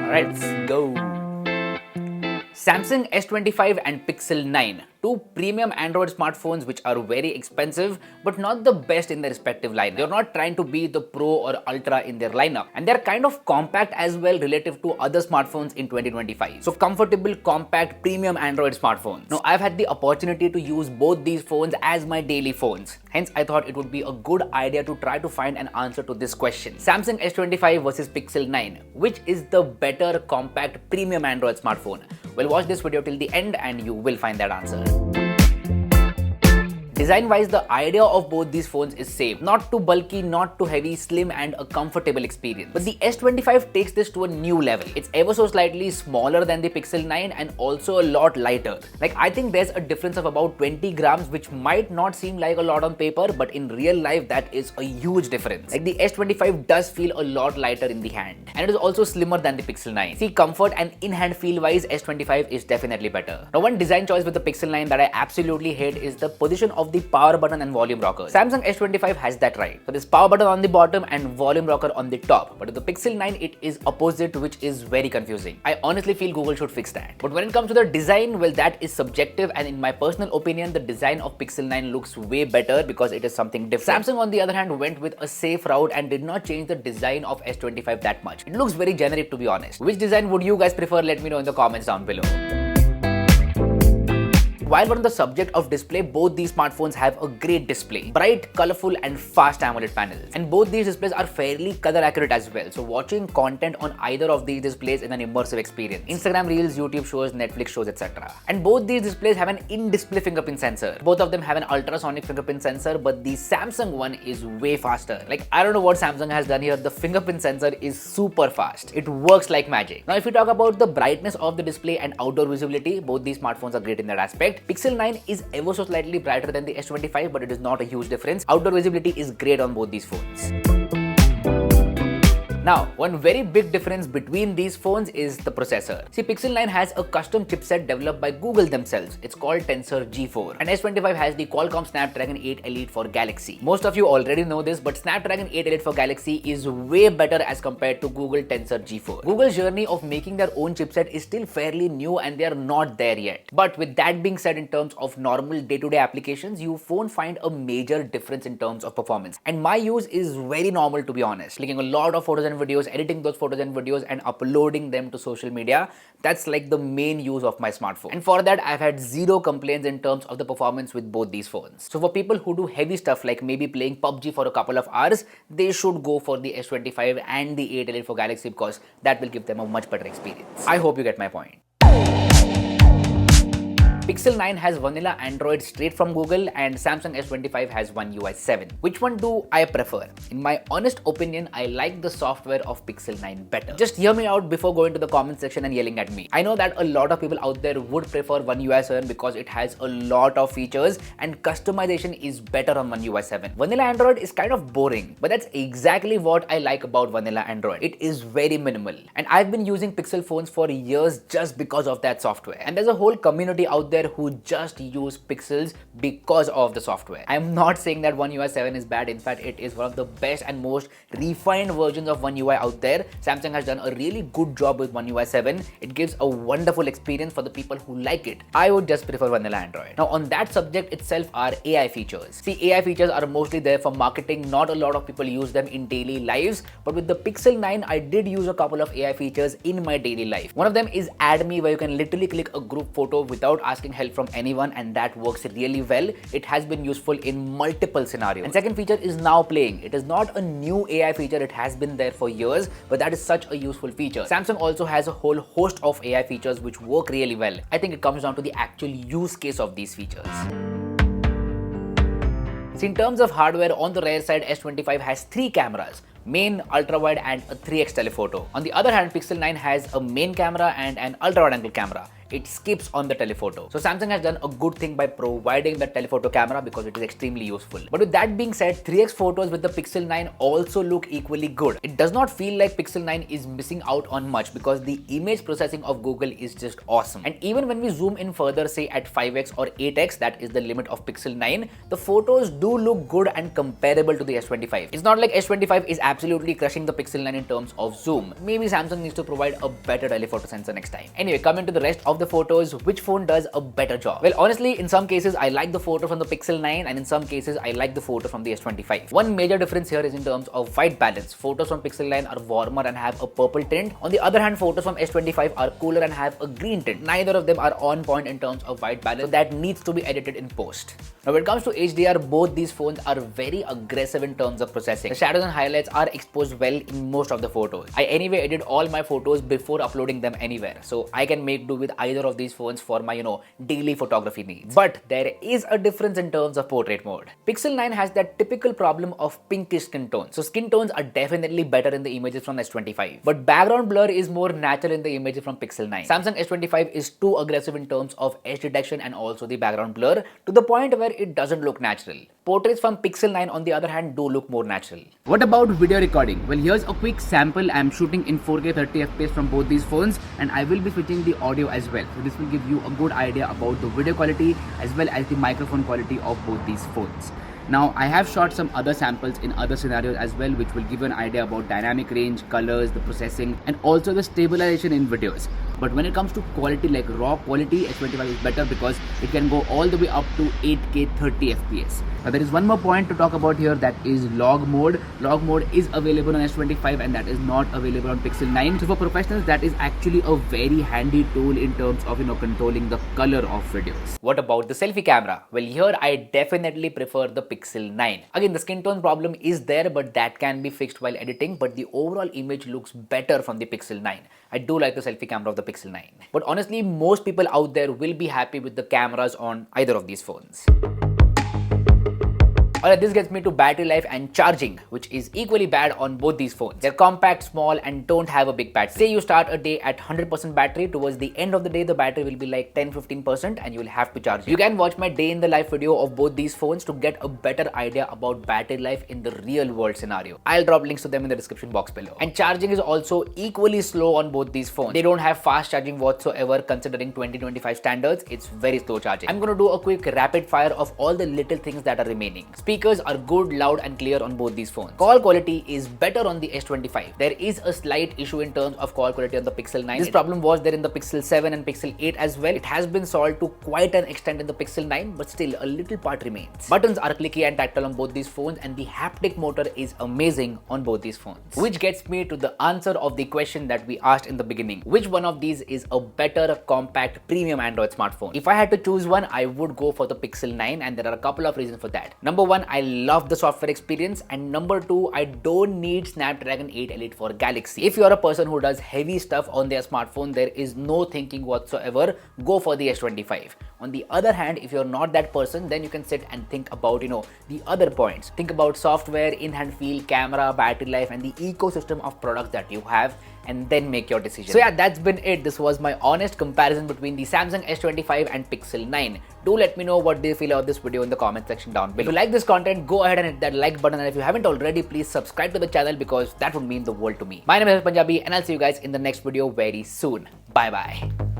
Let's go. Samsung S25 and Pixel 9, two premium Android smartphones which are very expensive but not the best in their respective lineup. They're not trying to be the Pro or Ultra in their lineup, and they're kind of compact as well relative to other smartphones in 2025. So comfortable, compact, premium Android smartphones. Now I've had the opportunity to use both these phones as my daily phones. Hence I thought it would be a good idea to try to find an answer to this question. Samsung S25 versus Pixel 9. Which is the better compact premium Android smartphone? Well, watch this video till the end and you will find that answer. Design-wise, the idea of both these phones is same. Not too bulky, not too heavy, slim and a comfortable experience. But the S25 takes this to a new level. It's ever so slightly smaller than the Pixel 9 and also a lot lighter. Like, I think there's a difference of about 20 grams, which might not seem like a lot on paper, but in real life that is a huge difference. Like, the S25 does feel a lot lighter in the hand. And it is also slimmer than the Pixel 9. See, comfort and in-hand feel-wise, S25 is definitely better. Now, one design choice with the Pixel 9 that I absolutely hate is the position of the power button and volume rocker. Samsung S25 has that right. So there's power button on the bottom and volume rocker on the top. But with the Pixel 9, it is opposite, which is very confusing. I honestly feel Google should fix that. But when it comes to the design, well, that is subjective, and in my personal opinion, the design of Pixel 9 looks way better because it is something different. Samsung, on the other hand, went with a safe route and did not change the design of S25 that much. It looks very generic, to be honest. Which design would you guys prefer? Let me know in the comments down below. While we're on the subject of display, both these smartphones have a great display. Bright, colorful and fast AMOLED panels. And both these displays are fairly color accurate as well. So watching content on either of these displays is an immersive experience. Instagram Reels, YouTube shows, Netflix shows, etc. And both these displays have an in-display fingerprint sensor. Both of them have an ultrasonic fingerprint sensor, but the Samsung one is way faster. Like, I don't know what Samsung has done here. The fingerprint sensor is super fast. It works like magic. Now, if we talk about the brightness of the display and outdoor visibility, both these smartphones are great in that aspect. Pixel 9 is ever so slightly brighter than the S25, but it is not a huge difference. Outdoor visibility is great on both these phones. Now, one very big difference between these phones is the processor. See, Pixel 9 has a custom chipset developed by Google themselves. It's called Tensor G4. And S25 has the Qualcomm Snapdragon 8 Elite for Galaxy. Most of you already know this, but Snapdragon 8 Elite for Galaxy is way better as compared to Google Tensor G4. Google's journey of making their own chipset is still fairly new and they are not there yet. But with that being said, in terms of normal day-to-day applications, you won't find a major difference in terms of performance. And my use is very normal, to be honest. Clicking a lot of photos and videos, editing those photos and videos and uploading them to social media. That's like the main use of my smartphone. And for that, I've had zero complaints in terms of the performance with both these phones. So for people who do heavy stuff like maybe playing PUBG for a couple of hours, they should go for the S25 and the 8 Elite for Galaxy because that will give them a much better experience. I hope you get my point. Pixel 9 has vanilla Android straight from Google and Samsung S25 has One UI 7. Which one do I prefer? In my honest opinion, I like the software of Pixel 9 better. Just hear me out before going to the comment section and yelling at me. I know that a lot of people out there would prefer One UI 7 because it has a lot of features and customization is better on One UI 7. Vanilla Android is kind of boring, but that's exactly what I like about vanilla Android. It is very minimal. And I've been using Pixel phones for years just because of that software. And there's a whole community out there who just use Pixels because of the software. I'm not saying that One UI 7 is bad. In fact, it is one of the best and most refined versions of One UI out there. Samsung has done a really good job with One UI 7. It gives a wonderful experience for the people who like it. I would just prefer vanilla Android. Now, on that subject itself are AI features. See, AI features are mostly there for marketing. Not a lot of people use them in daily lives, but with the Pixel 9, I did use a couple of AI features in my daily life. One of them is Add Me, where you can literally click a group photo without asking help from anyone, and that works really well. It has been useful in multiple scenarios. And second feature is Now Playing. It is not a new AI feature, it has been there for years, but that is such a useful feature. Samsung also has a whole host of AI features which work really well. I think it comes down to the actual use case of these features. So in terms of hardware, on the rear side, S25 has 3 cameras. Main, ultra-wide and a 3x telephoto. On the other hand, Pixel 9 has a main camera and an ultra-wide angle camera. it skips on the telephoto. So Samsung has done a good thing by providing the telephoto camera because it is extremely useful. But with that being said, 3x photos with the Pixel 9 also look equally good. It does not feel like Pixel 9 is missing out on much because the image processing of Google is just awesome. And even when we zoom in further, say at 5x or 8x, that is the limit of Pixel 9, the photos do look good and comparable to the S25. It's not like S25 is absolutely crushing the Pixel 9 in terms of zoom. Maybe Samsung needs to provide a better telephoto sensor next time. Anyway, coming to the rest of the photos, which phone does a better job? Well, honestly, in some cases I like the photo from the Pixel 9 and in some cases I like the photo from the S25. One major difference here is in terms of white balance. Photos from Pixel 9 are warmer and have a purple tint. On the other hand, photos from S25 are cooler and have a green tint. Neither of them are on point in terms of white balance, so that needs to be edited in post. Now when it comes to HDR, both these phones are very aggressive in terms of processing. The shadows and highlights are exposed well in most of the photos. I anyway edit all my photos before uploading them anywhere, so I can make do with either of these phones for my daily photography needs. But there is a difference in terms of portrait mode. Pixel 9 has that typical problem of pinkish skin tones. So skin tones are definitely better in the images from S25, but background blur is more natural in the images from Pixel 9. Samsung S25 is too aggressive in terms of edge detection and also the background blur to the point where it doesn't look natural. Portraits from Pixel 9 on the other hand do look more natural. What about video recording? Well, here's a quick sample. I'm shooting in 4K 30fps from both these phones and I will be switching the audio as well. So this will give you a good idea about the video quality as well as the microphone quality of both these phones. Now, I have shot some other samples in other scenarios as well, which will give you an idea about dynamic range, colors, the processing, and also the stabilization in videos. But when it comes to quality, like raw quality, S25 is better because it can go all the way up to 8K 30fps. Now, there is one more point to talk about here, that is log mode. Log mode is available on S25 and that is not available on Pixel 9. So for professionals, that is actually a very handy tool in terms of controlling the color of videos. What about the selfie camera? Well, here I definitely prefer the Pixel 9. Again, the skin tone problem is there, but that can be fixed while editing, but the overall image looks better from the Pixel 9. I do like the selfie camera of the Pixel 9. But honestly, most people out there will be happy with the cameras on either of these phones. Alright, this gets me to battery life and charging, which is equally bad on both these phones. They're compact, small, and don't have a big battery. Say you start a day at 100% battery, towards the end of the day, the battery will be like 10-15% and you will have to charge it. You can watch my day in the life video of both these phones to get a better idea about battery life in the real world scenario. I'll drop links to them in the description box below. And charging is also equally slow on both these phones. They don't have fast charging whatsoever considering 2025 standards. It's very slow charging. I'm going to do a quick rapid fire of all the little things that are remaining. Speakers are good, loud and clear on both these phones. Call quality is better on the S25. There is a slight issue in terms of call quality on the Pixel 9. This problem was there in the Pixel 7 and Pixel 8 as well. It has been solved to quite an extent in the Pixel 9, but still a little part remains. Buttons are clicky and tactile on both these phones and the haptic motor is amazing on both these phones. Which gets me to the answer of the question that we asked in the beginning. Which one of these is a better, compact, premium Android smartphone? If I had to choose one, I would go for the Pixel 9 and there are a couple of reasons for that. Number one, I love the software experience, and number two, I don't need Snapdragon 8 Elite for Galaxy. If you're a person who does heavy stuff on their smartphone, there is no thinking whatsoever, go for the S25. On the other hand, if you're not that person, then you can sit and think about the other points. Think about software, in-hand feel, camera, battery life, and the ecosystem of products that you have, and then make your decision. So yeah, that's been it. This was my honest comparison between the Samsung S25 and Pixel 9. Do let me know what you feel about this video in the comment section down below. If you like this content, go ahead and hit that like button, and if you haven't already, please subscribe to the channel because that would mean the world to me. My name is Punjabi and I'll see you guys in the next video very soon. Bye bye.